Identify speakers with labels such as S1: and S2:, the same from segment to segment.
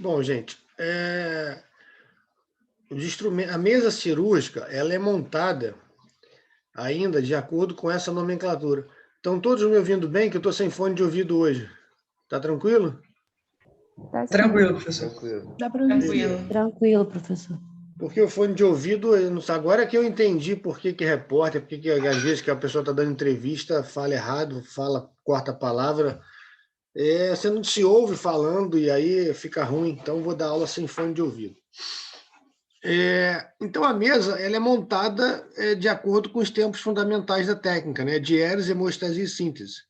S1: Bom, gente, a mesa cirúrgica ela é montada ainda de acordo com essa nomenclatura. Estão todos me ouvindo bem? Que eu estou sem fone de ouvido hoje. Tá tranquilo?
S2: Tá sim.
S3: Tranquilo, professor.
S1: Tranquilo.
S2: Dá para ouvir.
S3: Tranquilo.
S2: Tranquilo, professor.
S1: Porque o fone de ouvido, agora que eu entendi por que é repórter, porque que, às vezes que a pessoa está dando entrevista, fala errado, corta a palavra, você não se ouve falando e aí fica ruim, então vou dar aula sem fone de ouvido. Então a mesa ela é montada de acordo com os termos fundamentais da técnica, né? Diérese, hemostasia e síntese.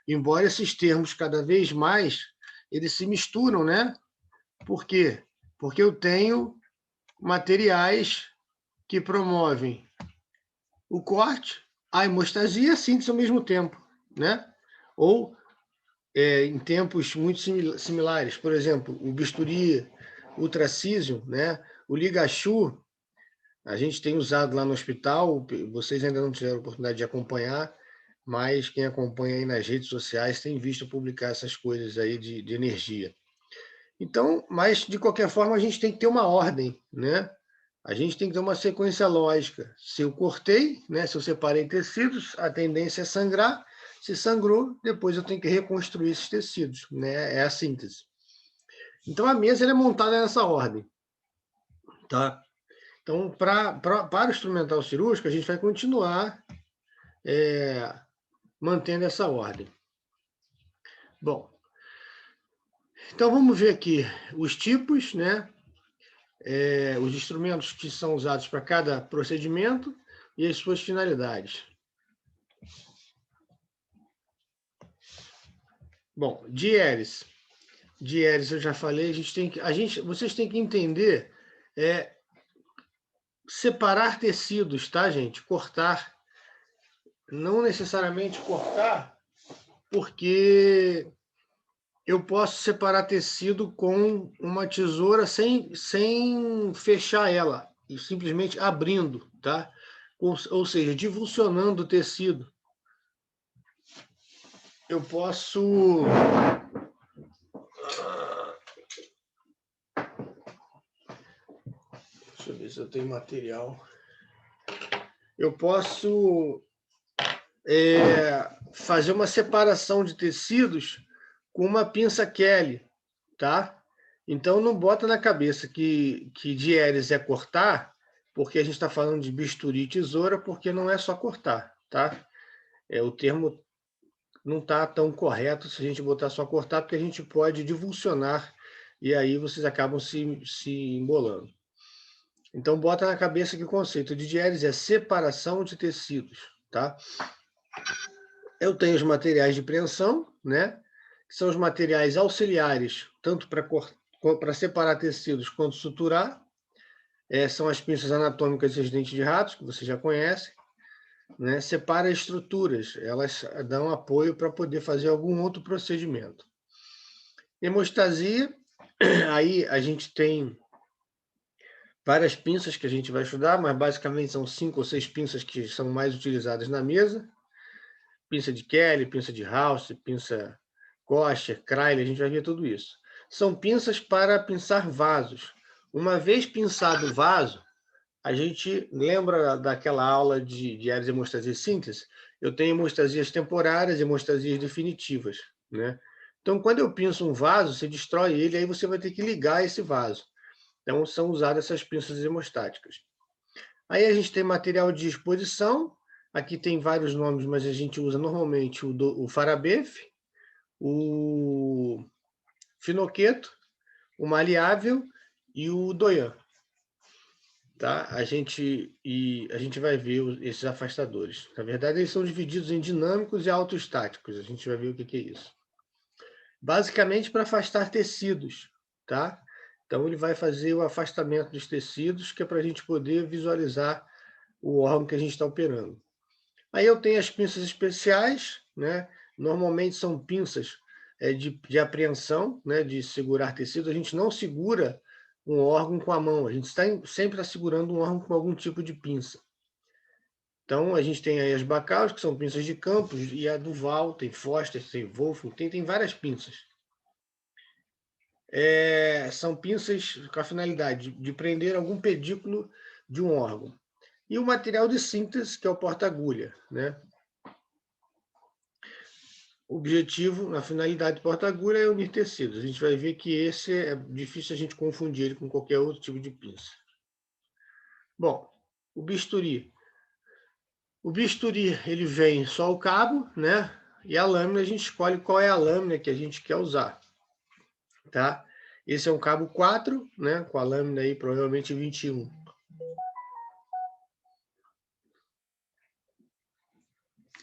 S1: Embora esses termos cada vez mais eles se misturam, né? Por quê? Porque eu tenho materiais que promovem o corte, a hemostasia e a síntese ao mesmo tempo, né? Ou em tempos muito similares, por exemplo, o bisturi ultracísio, né? O ligachu, a gente tem usado lá no hospital, vocês ainda não tiveram oportunidade de acompanhar, mas quem acompanha aí nas redes sociais tem visto publicar essas coisas aí de energia. Então, mas de qualquer forma a gente tem que ter uma ordem, né? A gente tem que ter uma sequência lógica. Se eu cortei, né? Se eu separei tecidos, a tendência é sangrar. Se sangrou, depois eu tenho que reconstruir esses tecidos, né? É a síntese. Então a mesa ela é montada nessa ordem, tá? Então, para o instrumental cirúrgico, a gente vai continuar mantendo essa ordem. Bom, então vamos ver aqui os tipos, né? Os instrumentos que são usados para cada procedimento e as suas finalidades. Bom, diérese. Diérese eu já falei, vocês têm que entender separar tecidos, tá, gente? Cortar. Não necessariamente cortar, porque eu posso separar tecido com uma tesoura sem fechar ela, e simplesmente abrindo, tá? Ou seja, divulsionando o tecido. Eu posso... Deixa eu ver se eu tenho material. Eu posso fazer uma separação de tecidos com uma pinça Kelly, tá? Então não bota na cabeça que diérese é cortar, porque a gente está falando de bisturi e tesoura, porque não é só cortar, tá? O termo não está tão correto se a gente botar só cortar, porque a gente pode divulsionar e aí vocês acabam se embolando. Então bota na cabeça que o conceito de diérese é separação de tecidos, tá? Eu tenho os materiais de preensão, né? Que são os materiais auxiliares, tanto para separar tecidos quanto suturar. São as pinças anatômicas e os dentes de ratos, que você já conhece. Né? Separa estruturas, elas dão apoio para poder fazer algum outro procedimento. Hemostasia, aí a gente tem várias pinças que a gente vai estudar, mas basicamente são 5 ou 6 pinças que são mais utilizadas na mesa. Pinça de Kelly, pinça de House, pinça Kosher, Kreile, a gente vai ver tudo isso. São pinças para pinçar vasos. Uma vez pinçado o vaso, a gente lembra daquela aula de diérese, hemostasia e síntese? Eu tenho hemostasias temporárias e hemostasias definitivas, né? Então, quando eu pinço um vaso, você destrói ele, aí você vai ter que ligar esse vaso. Então, são usadas essas pinças hemostáticas. Aí a gente tem material de exposição. Aqui tem vários nomes, mas a gente usa normalmente o Farabef, o Finoqueto, o Maleável e o Doyan. Tá? A gente vai ver esses afastadores. Na verdade, eles são divididos em dinâmicos e autoestáticos. A gente vai ver o que é isso. Basicamente para afastar tecidos, tá? Então ele vai fazer o afastamento dos tecidos, que é para a gente poder visualizar o órgão que a gente está operando. Aí eu tenho as pinças especiais, né? Normalmente são pinças de apreensão, né? De segurar tecido. A gente não segura um órgão com a mão, a gente sempre está segurando um órgão com algum tipo de pinça. Então, a gente tem aí as Bacaus, que são pinças de Campos, e a Duval, tem Foster, tem Wolf, tem várias pinças. são pinças com a finalidade de prender algum pedículo de um órgão. E o material de síntese, que é o porta-agulha, né? O objetivo, na finalidade do porta-agulha, é unir tecidos. A gente vai ver que esse é difícil a gente confundir ele com qualquer outro tipo de pinça. Bom, o bisturi. O bisturi, ele vem só o cabo, né? E a lâmina, a gente escolhe qual é a lâmina que a gente quer usar, tá? Esse é um cabo 4, né? Com a lâmina aí, provavelmente 21.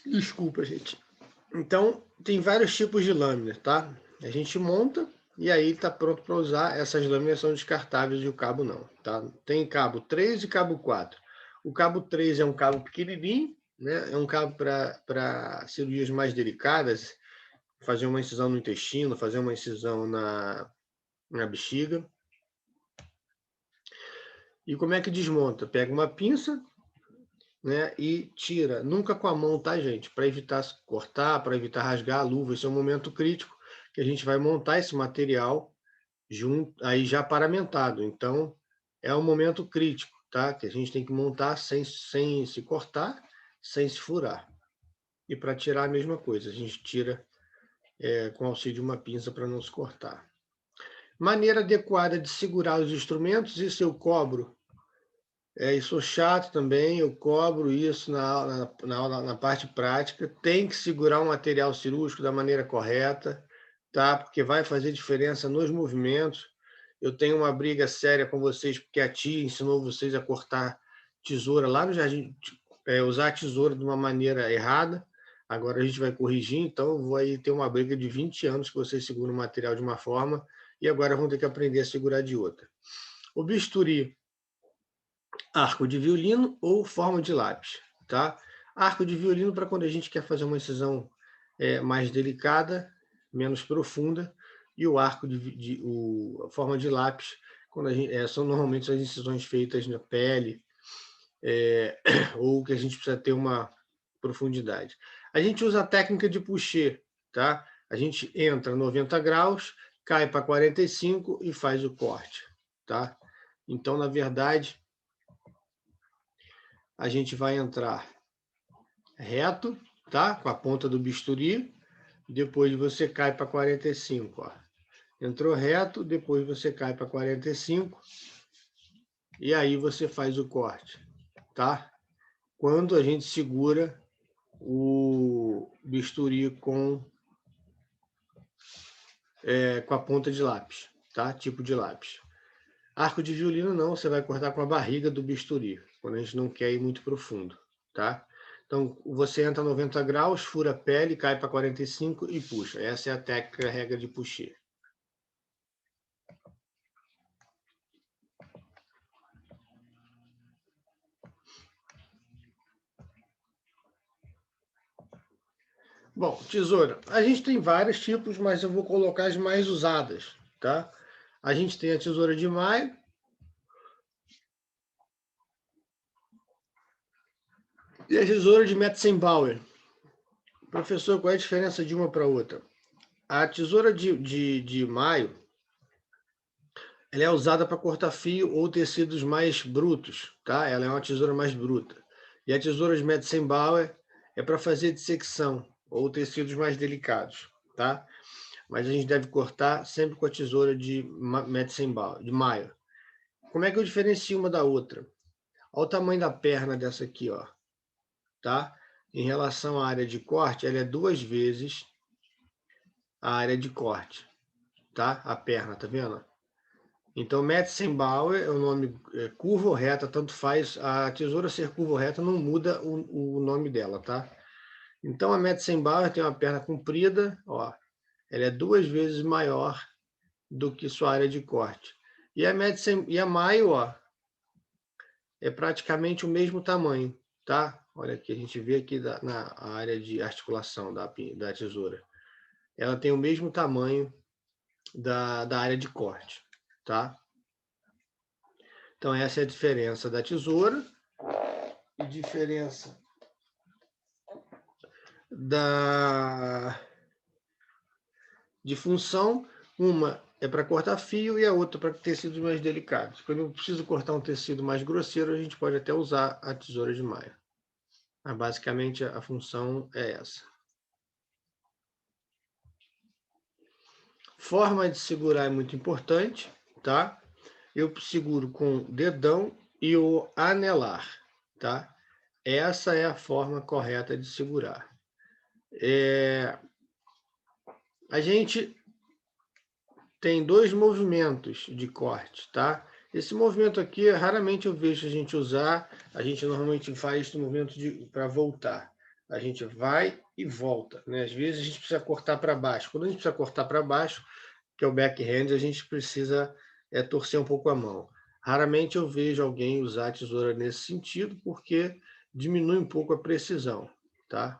S1: Desculpa, gente. Então, tem vários tipos de lâmina, tá? A gente monta e aí está pronto para usar. Essas lâminas são descartáveis e o cabo não, tá? Tem cabo 3 e cabo 4. O cabo 3 é um cabo pequenininho, né? É um cabo para cirurgias mais delicadas, fazer uma incisão no intestino, fazer uma incisão na bexiga. E como é que desmonta? Pega uma pinça, né, e tira, nunca com a mão, tá, gente? Para evitar cortar, para evitar rasgar a luva. Esse é um momento crítico que a gente vai montar esse material junto, aí já paramentado. Então, é um momento crítico, tá? Que a gente tem que montar sem se cortar, sem se furar. E para tirar a mesma coisa, a gente tira com auxílio de uma pinça para não se cortar. Maneira adequada de segurar os instrumentos, isso eu cobro. E sou chato também, eu cobro isso na parte prática. Tem que segurar o material cirúrgico da maneira correta, tá? Porque vai fazer diferença nos movimentos. Eu tenho uma briga séria com vocês, porque a tia ensinou vocês a cortar tesoura lá no jardim, usar a tesoura de uma maneira errada. Agora a gente vai corrigir, então eu vou aí ter uma briga de 20 anos que vocês seguram o material de uma forma e agora vão ter que aprender a segurar de outra. O bisturi, arco de violino ou forma de lápis, tá? Arco de violino para quando a gente quer fazer uma incisão mais delicada, menos profunda, e o arco a forma de lápis quando são normalmente as incisões feitas na pele ou que a gente precisa ter uma profundidade. A gente usa a técnica de puxê, tá? A gente entra 90 graus, cai para 45 e faz o corte, tá? Então, na verdade, a gente vai entrar reto, tá? Com a ponta do bisturi, depois você cai para 45, ó. Entrou reto, depois você cai para 45 e aí você faz o corte, tá? Quando a gente segura o bisturi com a ponta de lápis, tá? Tipo de lápis. Arco de violino não, você vai cortar com a barriga do bisturi, quando a gente não quer ir muito profundo, tá? Então, você entra a 90 graus, fura a pele, cai para 45 e puxa. Essa é a técnica, a regra de puxê. Bom, tesoura. A gente tem vários tipos, mas eu vou colocar as mais usadas, tá? A gente tem a tesoura de maio. E a tesoura de Metzenbauer. Professor, qual é a diferença de uma para outra? A tesoura de maio, ela é usada para cortar fio ou tecidos mais brutos, tá? Ela é uma tesoura mais bruta. E a tesoura de Metzenbauer é para fazer dissecção ou tecidos mais delicados, tá? Mas a gente deve cortar sempre com a tesoura de Metzenbauer, de maio. Como é que eu diferencio uma da outra? Olha o tamanho da perna dessa aqui, ó, tá? Em relação à área de corte, ela é 2 vezes a área de corte, tá? A perna, tá vendo? Então, Metzenbauer é o nome curva ou reta, tanto faz. A tesoura ser curva ou reta não muda o nome dela, tá? Então, a Metzenbauer tem uma perna comprida, ó, ela é 2 vezes maior do que sua área de corte. E a Maio, ó, é praticamente o mesmo tamanho, tá? Olha aqui, a gente vê aqui na área de articulação da tesoura. Ela tem o mesmo tamanho da área de corte, tá? Então, essa é a diferença da tesoura e diferença de função. Uma é para cortar fio e a outra para tecidos mais delicados. Quando eu preciso cortar um tecido mais grosseiro, a gente pode até usar a tesoura de malha. Mas basicamente a função é essa. Forma de segurar é muito importante, tá? Eu seguro com o dedão e o anelar, tá? Essa é a forma correta de segurar. A gente tem 2 movimentos de corte, tá? Esse movimento aqui, raramente eu vejo a gente usar. A gente normalmente faz esse movimento para voltar. A gente vai e volta, né? Às vezes a gente precisa cortar para baixo. Quando a gente precisa cortar para baixo, que é o backhand, a gente precisa torcer um pouco a mão. Raramente eu vejo alguém usar a tesoura nesse sentido, porque diminui um pouco a precisão, tá?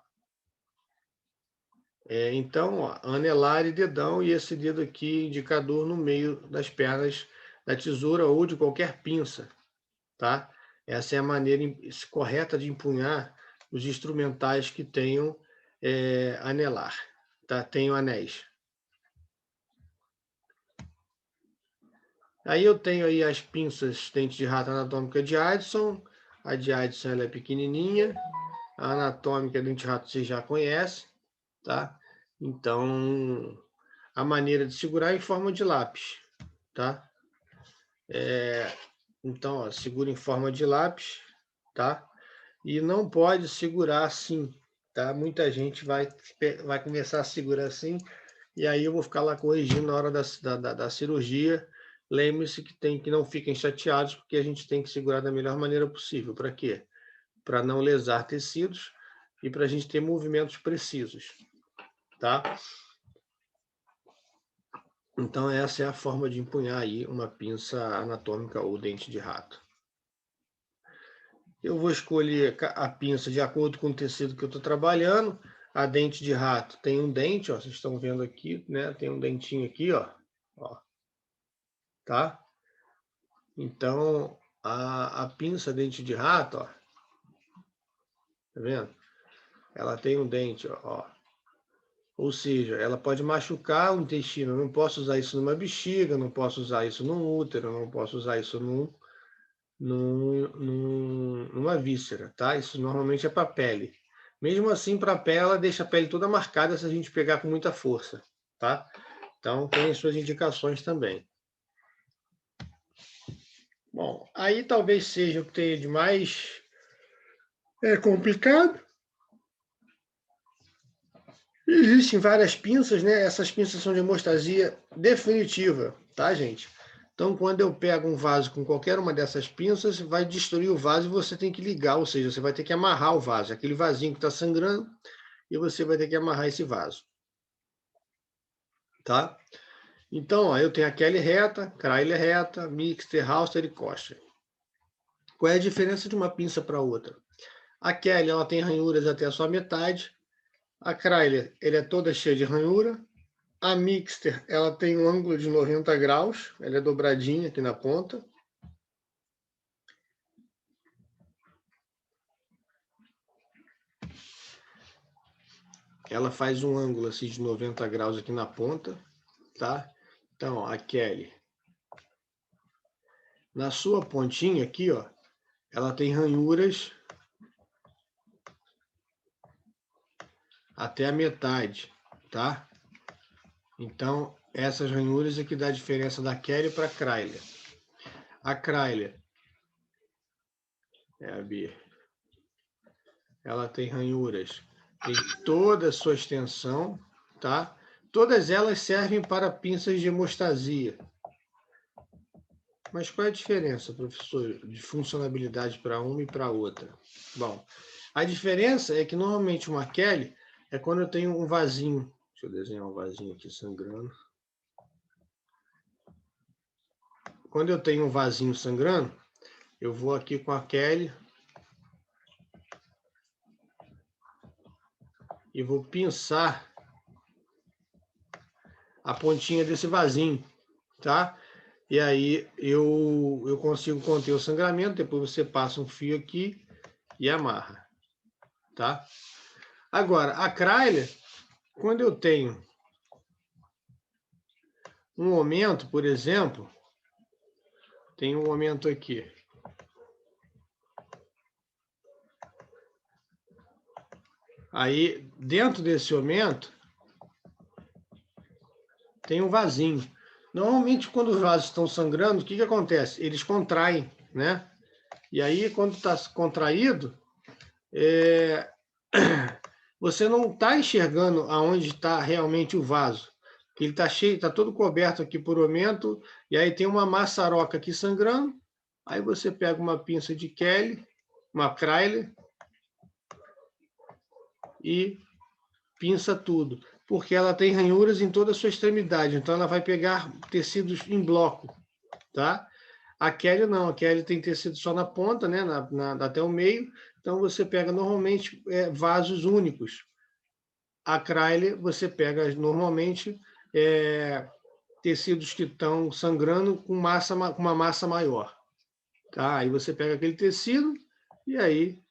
S1: Então, ó, anelar e dedão, e esse dedo aqui, indicador, no meio das pernas da tesoura ou de qualquer pinça, tá? Essa é a maneira correta de empunhar os instrumentais que tenham anelar, tá? Tenham anéis. Aí eu tenho aí as pinças dente de rato anatômica de Addison. A de Addison ela é pequenininha. A anatômica dente de rato você já conhece, tá? Então, a maneira de segurar é em forma de lápis, tá? Então, ó, segura em forma de lápis, tá? E não pode segurar assim, tá? Muita gente vai começar a segurar assim, e aí eu vou ficar lá corrigindo na hora da cirurgia. Lembre-se que não fiquem chateados, porque a gente tem que segurar da melhor maneira possível. Para quê? Para não lesar tecidos e para a gente ter movimentos precisos, tá? Então, essa é a forma de empunhar aí uma pinça anatômica ou dente de rato. Eu vou escolher a pinça de acordo com o tecido que eu estou trabalhando. A dente de rato tem um dente, ó, vocês estão vendo aqui, né? Tem um dentinho aqui, ó, tá? Então, a pinça dente de rato, ó, tá vendo? Ela tem um dente, ó. Ou seja, ela pode machucar o intestino. Eu não posso usar isso numa bexiga, não posso usar isso num útero, não posso usar isso numa víscera, tá? Isso normalmente é para pele. Mesmo assim, para a pele, ela deixa a pele toda marcada se a gente pegar com muita força, tá? Então, tem as suas indicações também. Bom, aí talvez seja o que tenha de mais complicado. Existem várias pinças, né? Essas pinças são de hemostasia definitiva, tá, gente? Então, quando eu pego um vaso com qualquer uma dessas pinças, vai destruir o vaso e você tem que ligar, ou seja, você vai ter que amarrar o vaso, aquele vasinho que está sangrando, e você vai ter que amarrar esse vaso, tá? Então, ó, eu tenho a Kelly reta, Chrysler reta, Mixter, Halster e Koster. Qual é a diferença de uma pinça para outra? A Kelly, ela tem ranhuras até a sua metade. A Chrysler, ele é toda cheia de ranhura. A Mixter, ela tem um ângulo de 90 graus, ela é dobradinha aqui na ponta. Ela faz um ângulo assim de 90 graus aqui na ponta, tá? Então, ó, a Kelly, na sua pontinha aqui, ó, ela tem ranhuras até a metade, tá? Então, essas ranhuras é que dá a diferença da Kelly para a Chrysler. A Chrysler, a B, ela tem ranhuras, tem toda a sua extensão, tá? Todas elas servem para pinças de hemostasia. Mas qual é a diferença, professor, de funcionalidade para uma e para outra? Bom, a diferença é que normalmente uma Kelly é quando eu tenho um vasinho. Deixa eu desenhar um vasinho aqui sangrando. Quando eu tenho um vasinho sangrando, eu vou aqui com a Kelly e vou pinçar a pontinha desse vasinho, tá? E aí eu consigo conter o sangramento, depois você passa um fio aqui e amarra, tá? Agora, a Chrysler, quando eu tenho um aumento, por exemplo, tem um aumento aqui. Aí, dentro desse aumento, tem um vasinho. Normalmente, quando os vasos estão sangrando, o que acontece? Eles contraem, né? E aí, quando está contraído, você não está enxergando aonde está realmente o vaso. Ele está cheio, está todo coberto aqui por aumento, e aí tem uma maçaroca aqui sangrando. Aí você pega uma pinça de Kelly, uma Crayle, e pinça tudo, porque ela tem ranhuras em toda a sua extremidade, então ela vai pegar tecidos em bloco, tá? A Kelly não, a Kelly tem tecido só na ponta, né, até o meio, então você pega normalmente vasos únicos. A Crayle você pega normalmente tecidos que estão sangrando com uma massa maior, tá? Aí você pega aquele tecido e aí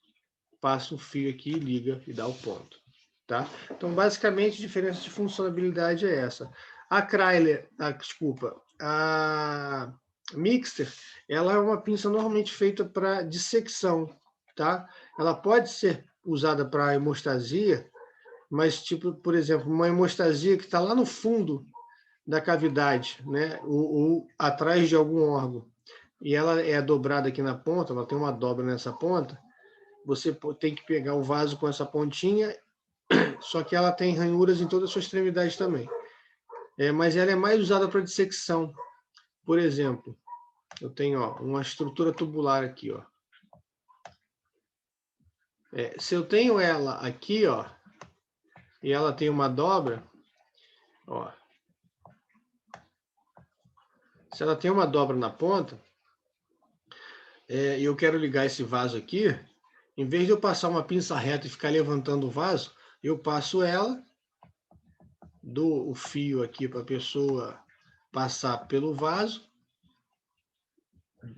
S1: passa um fio aqui, liga e dá o ponto. Tá? Então, basicamente, a diferença de funcionalidade é essa. A Crayle, a Mixter, ela é uma pinça normalmente feita para dissecção. Tá? Ela pode ser usada para hemostasia, mas, tipo, por exemplo, uma hemostasia que está lá no fundo da cavidade, né? ou atrás de algum órgão, e ela é dobrada aqui na ponta, ela tem uma dobra nessa ponta, você tem que pegar o vaso com essa pontinha, só que ela tem ranhuras em toda a sua extremidade também. Mas ela é mais usada para dissecção. Por exemplo, eu tenho uma estrutura tubular aqui. Se eu tenho ela aqui, e ela tem uma dobra, se ela tem uma dobra na ponta, e eu quero ligar esse vaso aqui, em vez de eu passar uma pinça reta e ficar levantando o vaso, eu passo ela, dou o fio aqui para a pessoa passar pelo vaso.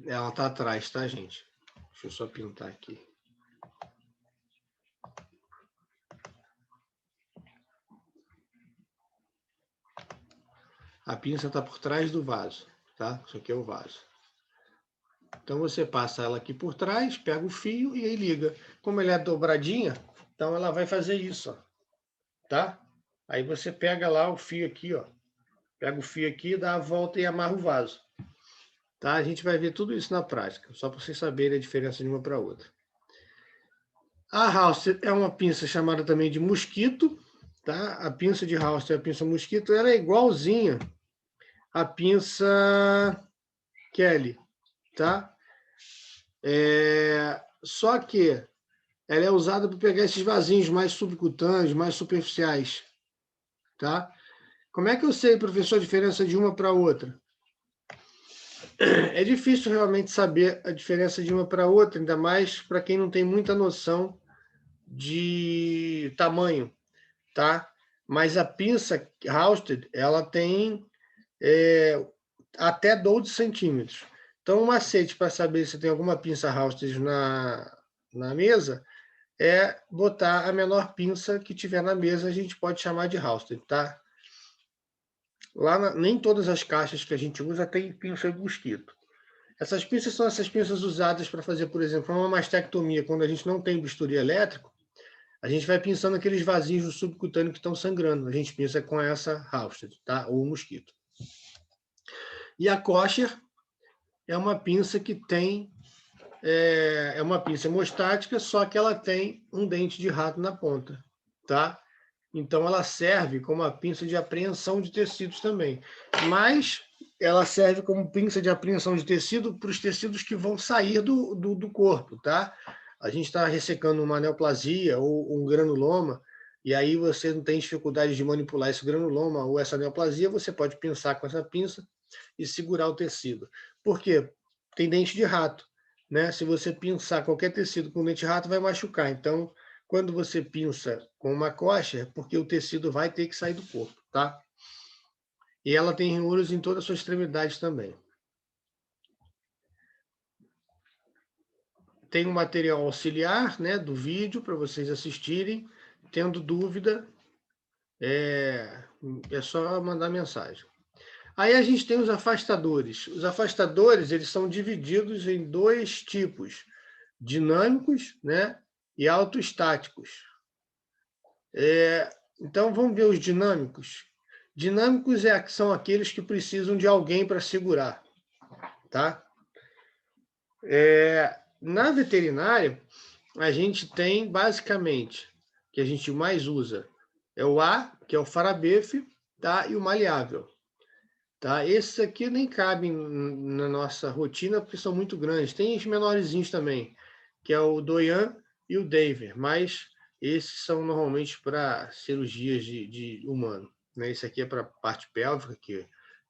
S1: Ela está atrás, tá, gente? Deixa eu só pintar aqui. A pinça está por trás do vaso, tá? Isso aqui é o vaso. Então você passa ela aqui por trás, pega o fio e aí liga. Como ela é dobradinha, então ela vai fazer isso, tá? Aí você pega lá o fio aqui, pega o fio aqui, dá a volta e amarra o vaso. Tá? A gente vai ver tudo isso na prática, só para vocês saberem a diferença de uma para outra. A Halster é uma pinça chamada também de mosquito, tá? A pinça de Halster, a pinça mosquito, ela é igualzinha à pinça Kelly, tá? Só que ela é usada para pegar esses vasinhos mais subcutâneos, mais superficiais, tá? Como é que eu sei, professor, a diferença de uma para outra? É difícil realmente saber a diferença de uma para outra, ainda mais para quem não tem muita noção de tamanho, tá? Mas a pinça Halsted, ela tem até 12 centímetros. Então, o macete para saber se tem alguma pinça Halsted na mesa é botar a menor pinça que tiver na mesa, a gente pode chamar de Halsted, tá? Lá, nem todas as caixas que a gente usa tem pinça de mosquito. Essas pinças são essas pinças usadas para fazer, por exemplo, uma mastectomia, quando a gente não tem bisturi elétrico, a gente vai pinçando aqueles vasinhos do subcutâneo que estão sangrando. A gente pinça com essa Halsted, tá? Ou mosquito. E a Kosher é uma pinça que tem... É uma pinça hemostática, só que ela tem um dente de rato na ponta, tá? Então, ela serve como uma pinça de apreensão de tecidos também. Mas ela serve como pinça de apreensão de tecido para os tecidos que vão sair do corpo, tá? A gente está ressecando uma neoplasia ou um granuloma, e aí você não tem dificuldade de manipular esse granuloma ou essa neoplasia, você pode pinçar com essa pinça e segurar o tecido. Por quê? Tem dente de rato, né? Se você pinçar qualquer tecido com dente de rato, vai machucar. Então, quando você pinça com uma Kosher, é porque o tecido vai ter que sair do corpo, tá? E ela tem ranhuras em toda a sua extremidade também. Tem um material auxiliar, né, do vídeo para vocês assistirem. Tendo dúvida, é só mandar mensagem. Aí a gente tem os afastadores. Os afastadores, eles são divididos em dois tipos, dinâmicos, né, e autoestáticos. Então, vamos ver os dinâmicos. Dinâmicos são aqueles que precisam de alguém para segurar, tá? Na veterinária, a gente tem, basicamente, que a gente mais usa, é o A, que é o Farabefe, tá? E o maleável. Tá? Esses aqui nem cabem na nossa rotina, porque são muito grandes. Tem os menorzinhos também, que é o Doyan e o Daver, mas esses são normalmente para cirurgias de humano. Né? Esse aqui é para a parte pélvica, que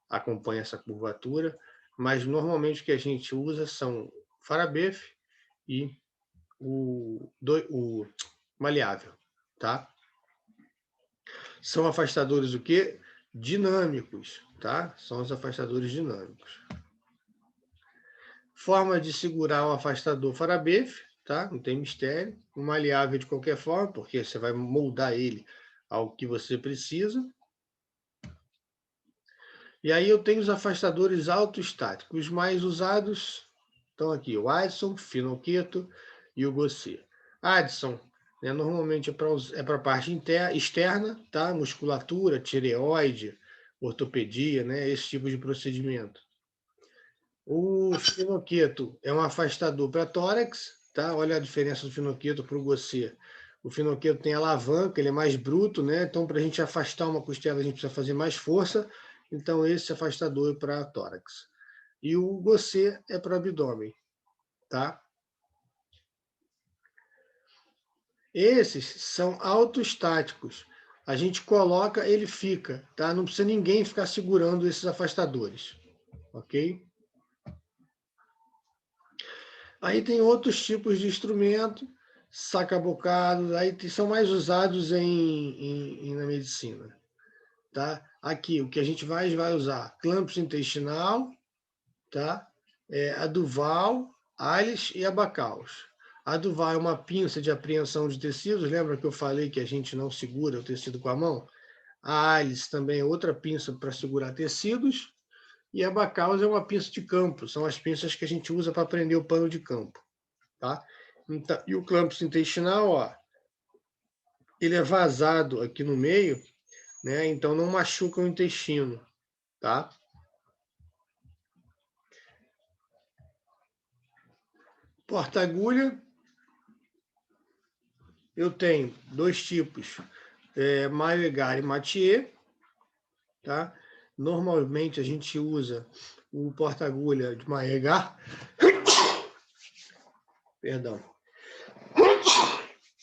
S1: acompanha essa curvatura, mas normalmente o que a gente usa são Farabefe e o maleável. Tá? São afastadores o quê? Dinâmicos, tá? São os afastadores dinâmicos. Forma de segurar o afastador Farabefe, tá? Não tem mistério. O maleável de qualquer forma, porque você vai moldar ele ao que você precisa. E aí eu tenho os afastadores autoestáticos. Os mais usados estão aqui, o Addison, Finoqueto e o Gosset. Addison, né, normalmente é para a parte externa, tá? Musculatura, tireoide, ortopedia, né? Esse tipo de procedimento. O Finoqueto é um afastador para tórax, tá? Olha a diferença do Finoqueto para o Gosset. O Finoqueto tem alavanca, ele é mais bruto, né? Então, para a gente afastar uma costela, a gente precisa fazer mais força. Então, esse afastador é para tórax. E o Gosset é para o abdômen, tá? Esses são autoestáticos. A gente coloca, ele fica, tá? Não precisa ninguém ficar segurando esses afastadores, ok? Aí tem outros tipos de instrumento, saca-bocados, aí são mais usados na medicina, tá? Aqui, o que a gente vai usar, clamps intestinal, tá? A Duval, Alice e a Bacaus. A Duval é uma pinça de apreensão de tecidos, lembra que eu falei que a gente não segura o tecido com a mão? A Alice também é outra pinça para segurar tecidos, e a Bacaus é uma pinça de campo, são as pinças que a gente usa para prender o pano de campo. Tá? Então, e o clamps intestinal, ó, ele é vazado aqui no meio, né? Então não machuca o intestino, tá? Porta-agulha, eu tenho dois tipos, Maillegar e Mathieu, tá? Normalmente a gente usa o porta-agulha de Maillegar, perdão.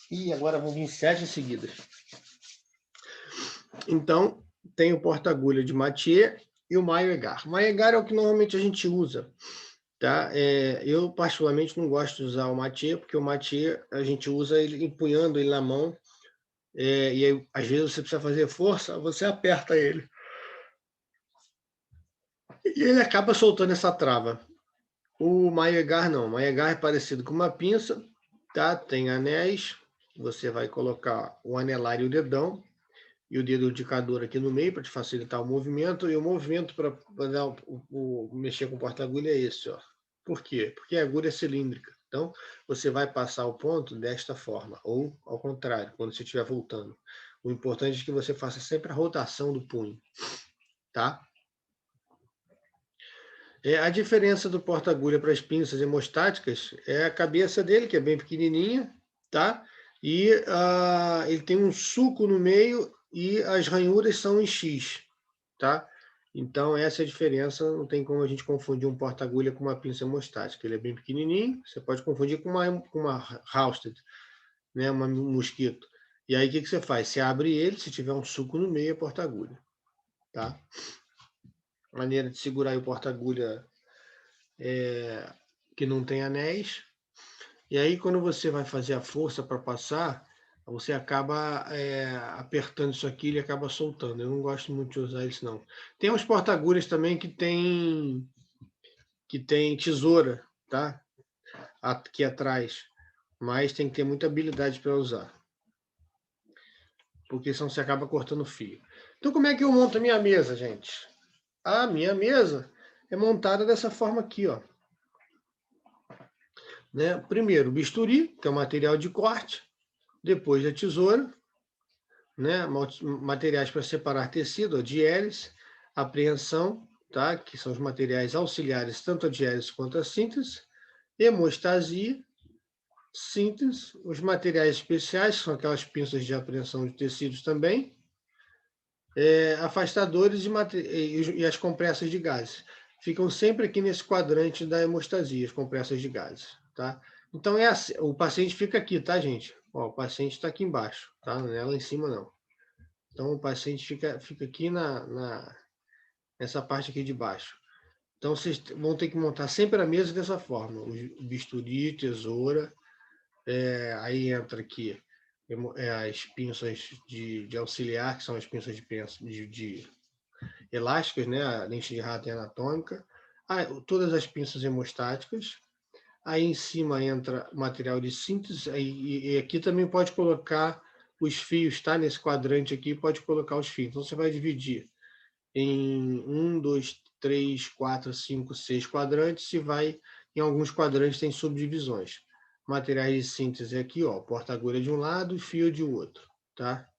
S1: E agora vão vir 7 seguidas. Então, tem o porta-agulha de Mathieu e o Maillegar. O Maillegar é o que normalmente a gente usa, tá? Eu, particularmente, não gosto de usar o Mathieu, porque o Mathieu a gente usa ele empunhando ele na mão, e aí, às vezes, você precisa fazer força, você aperta ele. E ele acaba soltando essa trava. O Maillegar não. O Maillegar é parecido com uma pinça, tá? Tem anéis, você vai colocar o anelar e o dedão, e o dedo indicador aqui no meio para te facilitar o movimento, e o movimento para mexer com o porta-agulha é esse, ó. Por quê? Porque a agulha é cilíndrica. Então, você vai passar o ponto desta forma, ou ao contrário, quando você estiver voltando. O importante é que você faça sempre a rotação do punho, tá? A diferença do porta-agulha para as pinças hemostáticas é a cabeça dele, que é bem pequenininha, tá? E ele tem um sulco no meio e as ranhuras são em X, tá? Então, essa é a diferença, não tem como a gente confundir um porta-agulha com uma pinça hemostática. Ele é bem pequenininho, você pode confundir com uma Halsted, né? Um mosquito. E aí, o que você faz? Você abre ele, se tiver um sulco no meio, é porta-agulha, tá? Maneira de segurar o porta-agulha que não tem anéis. E aí, quando você vai fazer a força para passar, você acaba apertando isso aqui e ele acaba soltando. Eu não gosto muito de usar isso, não. Tem uns porta-agulhas também que tem tesoura, tá? Aqui atrás. Mas tem que ter muita habilidade para usar. Porque senão você acaba cortando fio. Então, como é que eu monto a minha mesa, gente? a minha mesa é montada dessa forma aqui, ó. Né? Primeiro, o bisturi, que é o material de corte, depois a tesoura, né? Materiais para separar tecido, a diérese, apreensão, tá? Que são os materiais auxiliares, tanto a diérese quanto a síntese, hemostasia, síntese, os materiais especiais, que são aquelas pinças de apreensão de tecidos também, afastadores e as compressas de gases. Ficam sempre aqui nesse quadrante da hemostasia, as compressas de gases, tá? Então, assim, o paciente fica aqui, tá, gente? Ó, o paciente está aqui embaixo, tá? Não é lá em cima, não. Então, o paciente fica aqui nessa parte aqui de baixo. Então, vocês vão ter que montar sempre a mesa dessa forma. O bisturi, tesoura, aí entra aqui as pinças de auxiliar, que são as pinças de elásticas, né? A lente de rato anatômica, todas as pinças hemostáticas. Aí em cima entra o material de síntese, e aqui também pode colocar os fios, tá? Nesse quadrante aqui pode colocar os fios. Então você vai dividir em 1, 2, 3, 4, 5, 6 quadrantes, e vai, em alguns quadrantes tem subdivisões. Materiais de síntese aqui, ó, porta-agulha de um lado e fio de outro, tá?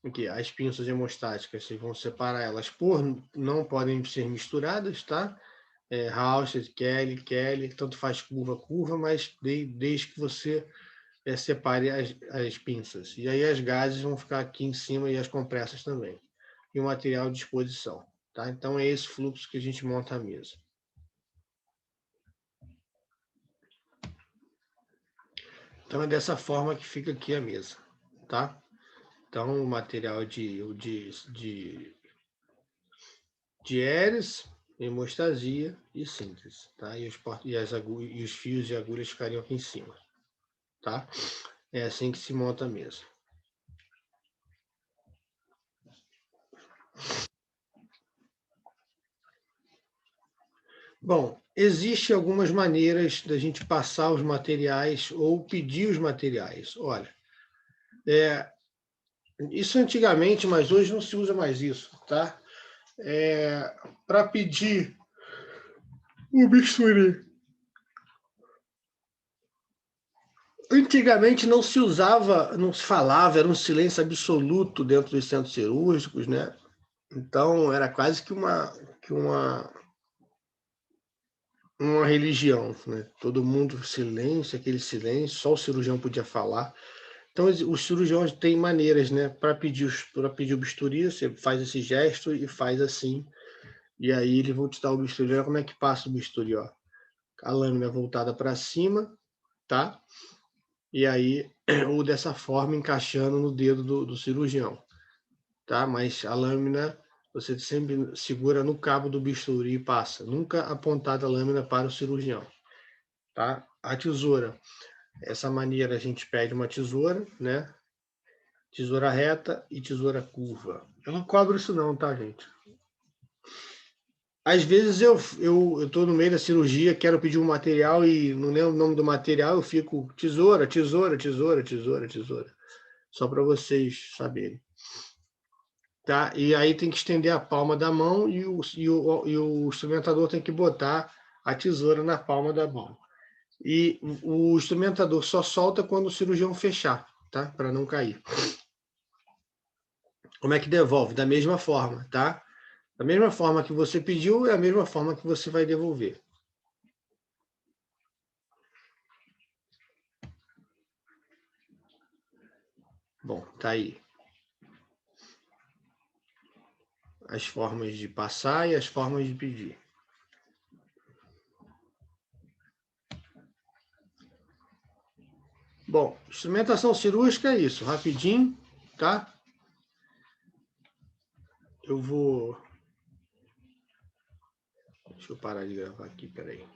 S1: Aqui, as pinças hemostáticas, vocês vão separar elas não podem ser misturadas, tá? Hauser, Kelly, tanto faz curva, mas desde que você separe as pinças. E aí as gases vão ficar aqui em cima e as compressas também. E o material de exposição, tá? Então é esse fluxo que a gente monta a mesa. Então é dessa forma que fica aqui a mesa, tá? Então o material de diérese, hemostasia e síntese, tá? E os fios e agulhas ficariam aqui em cima, tá? É assim que se monta a mesa. Bom, existem algumas maneiras da gente passar os materiais ou pedir os materiais. Olha, isso antigamente, mas hoje não se usa mais isso, tá? Para pedir o bisturi. Antigamente não se usava, não se falava, era um silêncio absoluto dentro dos centros cirúrgicos, né? Então era quase que uma religião, né? Todo mundo silêncio, aquele silêncio, só o cirurgião podia falar. Então os cirurgiões têm maneiras, né? Para pedir o bisturi, você faz esse gesto e faz assim, e aí eles vão te dar o bisturi. Olha como é que passa o bisturi, ó. A lâmina voltada para cima, tá? E aí, ou dessa forma, encaixando no dedo do cirurgião, tá? Mas a lâmina, você sempre segura no cabo do bisturi e passa. Nunca apontada a lâmina para o cirurgião, tá? A tesoura, essa maneira a gente pede uma tesoura, né? Tesoura reta e tesoura curva. Eu não cobro isso não, tá, gente? Às vezes eu tô no meio da cirurgia, quero pedir um material e não lembro o nome do material, eu fico tesoura. Só para vocês saberem. Tá? E aí tem que estender a palma da mão e o instrumentador tem que botar a tesoura na palma da mão. E o instrumentador só solta quando o cirurgião fechar, tá? Para não cair. Como é que devolve? Da mesma forma, tá? Da mesma forma que você pediu, é a mesma forma que você vai devolver. Bom, tá aí. As formas de passar e as formas de pedir. Bom, instrumentação cirúrgica é isso, rapidinho, tá? Eu vou... Deixa eu parar de gravar aqui, peraí.